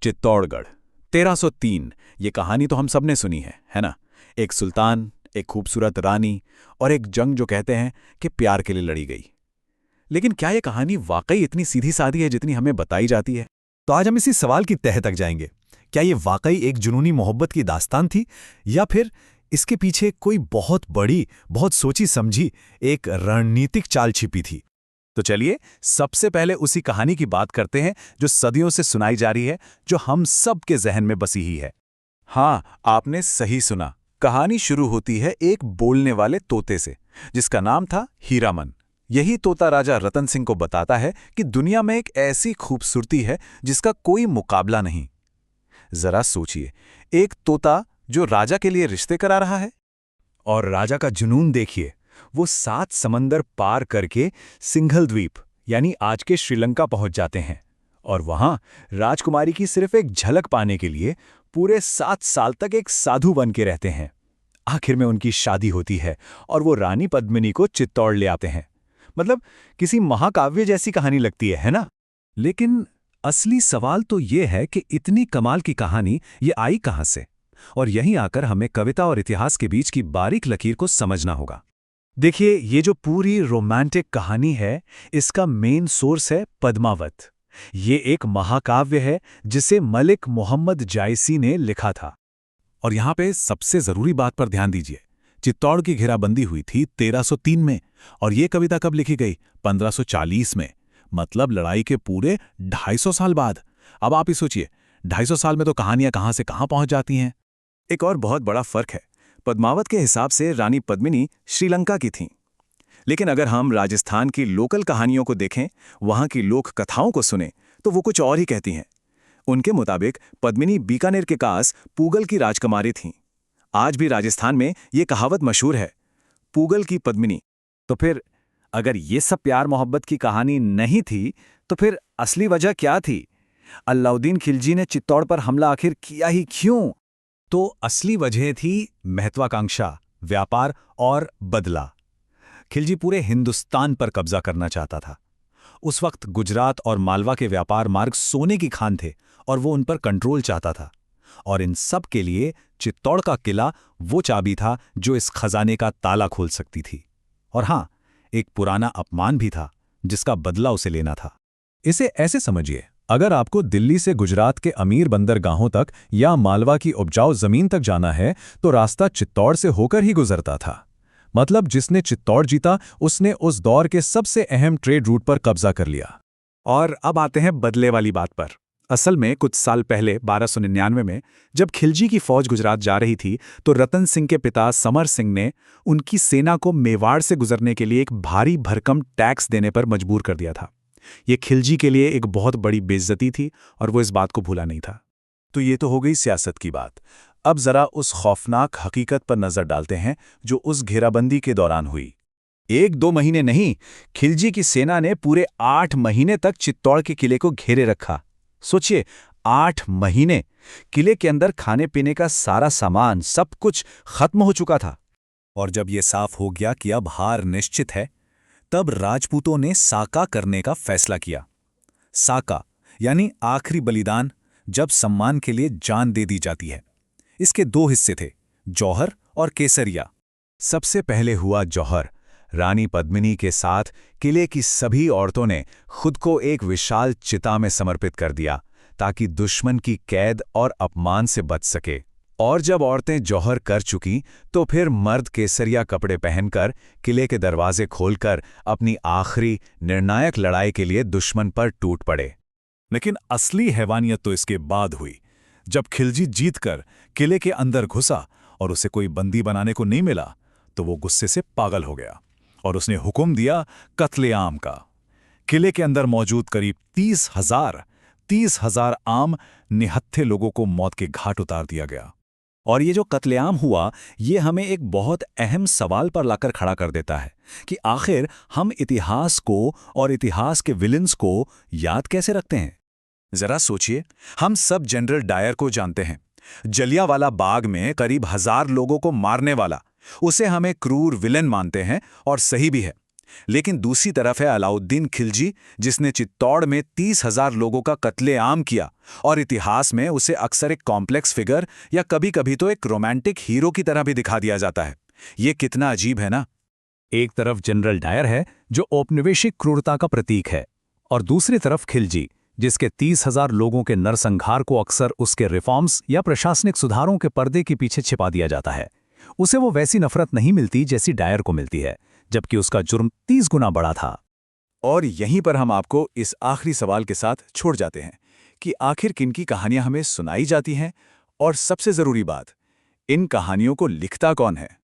चित्तौड़गढ़ 1303। ये कहानी तो हम सब ने सुनी है ना। एक सुल्तान, एक खूबसूरत रानी और एक जंग जो कहते हैं कि प्यार के लिए लड़ी गई। लेकिन क्या ये कहानी वाकई इतनी सीधी सादी है जितनी हमें बताई जाती है? तो आज हम इसी सवाल की तह तक जाएंगे। क्या ये वाकई एक जुनूनी मोहब्बत की दास्तान थी, या फिर इसके पीछे कोई बहुत बड़ी, बहुत सोची समझी एक रणनीतिक चाल छिपी थी? तो चलिए सबसे पहले उसी कहानी की बात करते हैं जो सदियों से सुनाई जा रही है, जो हम सब के जहन में बसी ही है। हाँ, आपने सही सुना। कहानी शुरू होती है एक बोलने वाले तोते से, जिसका नाम था हीरामन। यही तोता राजा रतन सिंह को बताता है कि दुनिया में एक ऐसी खूबसूरती है जिसका कोई मुकाबला नहीं। जरा सोचिए, एक तोता जो राजा के लिए रिश्ते करा रहा है। और राजा का जुनून देखिए, वो 7 समंदर पार करके सिंघल द्वीप यानी आज के श्रीलंका पहुंच जाते हैं, और वहां राजकुमारी की सिर्फ एक झलक पाने के लिए पूरे 7 साल तक एक साधु बन के रहते हैं। आखिर में उनकी शादी होती है और वो रानी पद्मिनी को चित्तौड़ ले आते हैं। मतलब किसी महाकाव्य जैसी कहानी लगती है ना? लेकिन असली सवाल तो ये है कि इतनी कमाल की कहानी ये आई कहां से, और यहीं आकर हमें कविता और इतिहास के बीच की बारीक लकीर को समझना होगा। देखिए, ये जो पूरी रोमांटिक कहानी है, इसका मेन सोर्स है पद्मावत। ये एक महाकाव्य है जिसे मलिक मोहम्मद जायसी ने लिखा था। और यहाँ पे सबसे जरूरी बात पर ध्यान दीजिए। चित्तौड़ की घेराबंदी हुई थी 1303 में, और ये कविता कब लिखी गई? 1540 में। मतलब लड़ाई के पूरे 250 साल बाद। अब आप ही सोचिए, 250 साल में तो कहानियां कहां से कहां पहुंच जाती हैं। एक और बहुत बड़ा फर्क है, पद्मावत के हिसाब से रानी पद्मिनी श्रीलंका की थीं। लेकिन अगर हम राजस्थान की लोकल कहानियों को देखें, वहां की लोक कथाओं को सुने, तो वो कुछ और ही कहती हैं। उनके मुताबिक पद्मिनी बीकानेर के पास पूगल की राजकुमारी थीं। आज भी राजस्थान में ये कहावत मशहूर है, पूगल की पद्मिनी। तो फिर अगर ये सब प्यार मोहब्बत की कहानी नहीं थी, तो फिर असली वजह क्या थी? अलाउद्दीन खिलजी ने चित्तौड़ पर हमला आखिर किया ही क्यों? तो असली वजह थी महत्वाकांक्षा, व्यापार और बदला। खिलजी पूरे हिंदुस्तान पर कब्जा करना चाहता था। उस वक्त गुजरात और मालवा के व्यापार मार्ग सोने की खान थे, और वो उन पर कंट्रोल चाहता था। और इन सब के लिए चित्तौड़ का किला वो चाबी था जो इस खजाने का ताला खोल सकती थी। और हां, एक पुराना अपमान भी था जिसका बदला उसे लेना था। इसे ऐसे समझिए, अगर आपको दिल्ली से गुजरात के अमीर बंदरगाहों तक या मालवा की उपजाऊ जमीन तक जाना है, तो रास्ता चित्तौड़ से होकर ही गुजरता था। मतलब जिसने चित्तौड़ जीता, उसने उस दौर के सबसे अहम ट्रेड रूट पर कब्जा कर लिया। और अब आते हैं बदले वाली बात पर। असल में कुछ साल पहले 1299 में जब खिलजी की फौज गुजरात जा रही थी, तो रतन सिंह के पिता समर सिंह ने उनकी सेना को मेवाड़ से गुजरने के लिए एक भारी भरकम टैक्स देने पर मजबूर कर दिया था। ये खिलजी के लिए एक बहुत बड़ी बेइज्जती थी, और वो इस बात को भूला नहीं था। तो ये तो हो गई सियासत की बात। अब जरा उस खौफनाक हकीकत पर नजर डालते हैं जो उस घेराबंदी के दौरान हुई। 1-2 महीने नहीं, खिलजी की सेना ने पूरे 8 महीने तक चित्तौड़ के किले को घेरे रखा। सोचिए, 8 महीने! किले के अंदर खाने पीने का सारा सामान, सब कुछ खत्म हो चुका था। और जब ये साफ हो गया कि अब हार निश्चित है, तब राजपूतों ने साका करने का फैसला किया। साका यानी आखिरी बलिदान, जब सम्मान के लिए जान दे दी जाती है। इसके 2 हिस्से थे, जौहर और केसरिया। सबसे पहले हुआ जौहर। रानी पद्मिनी के साथ किले की सभी औरतों ने खुद को एक विशाल चिता में समर्पित कर दिया, ताकि दुश्मन की कैद और अपमान से बच सके। और जब औरतें जौहर कर चुकी, तो फिर मर्द केसरिया कपड़े पहनकर किले के दरवाजे खोलकर अपनी आखिरी निर्णायक लड़ाई के लिए दुश्मन पर टूट पड़े। लेकिन असली हैवानियत तो इसके बाद हुई, जब खिलजी जीतकर किले के अंदर घुसा और उसे कोई बंदी बनाने को नहीं मिला, तो वो गुस्से से पागल हो गया और उसने हुक्म दिया कत्लेआम का। किले के अंदर मौजूद करीब 30,000 आम निहत्थे लोगों को मौत के घाट उतार दिया गया। और ये जो कत्लेआम हुआ, ये हमें एक बहुत अहम सवाल पर लाकर खड़ा कर देता है कि आखिर हम इतिहास को और इतिहास के विलन्स को याद कैसे रखते हैं। जरा सोचिए, हम सब जनरल डायर को जानते हैं, जलियांवाला बाग में करीब 1000 लोगों को मारने वाला। उसे हमें क्रूर विलन मानते हैं, और सही भी है। लेकिन दूसरी तरफ है अलाउद्दीन खिलजी, जिसने चित्तौड़ में 30,000 लोगों का कत्लेआम किया और इतिहास में उसे अक्सर एक कॉम्प्लेक्स फिगर या कभी-कभी तो एक रोमांटिक हीरो की तरह भी दिखा दिया जाता है। ये कितना अजीब है ना। एक तरफ जनरल डायर है जो औपनिवेशिक क्रूरता का प्रतीक है, और दूसरी तरफ खिलजी, जिसके 30,000 लोगों के नरसंहार को अक्सर उसके रिफॉर्म्स या प्रशासनिक सुधारों के पर्दे के पीछे छिपा दिया जाता है। उसे वो वैसी नफरत नहीं मिलती जैसी डायर को मिलती है, जबकि उसका जुर्म 30 गुना बड़ा था। और यहीं पर हम आपको इस आखिरी सवाल के साथ छोड़ जाते हैं कि आखिर किनकी कहानियां हमें सुनाई जाती हैं, और सबसे जरूरी बात, इन कहानियों को लिखता कौन है।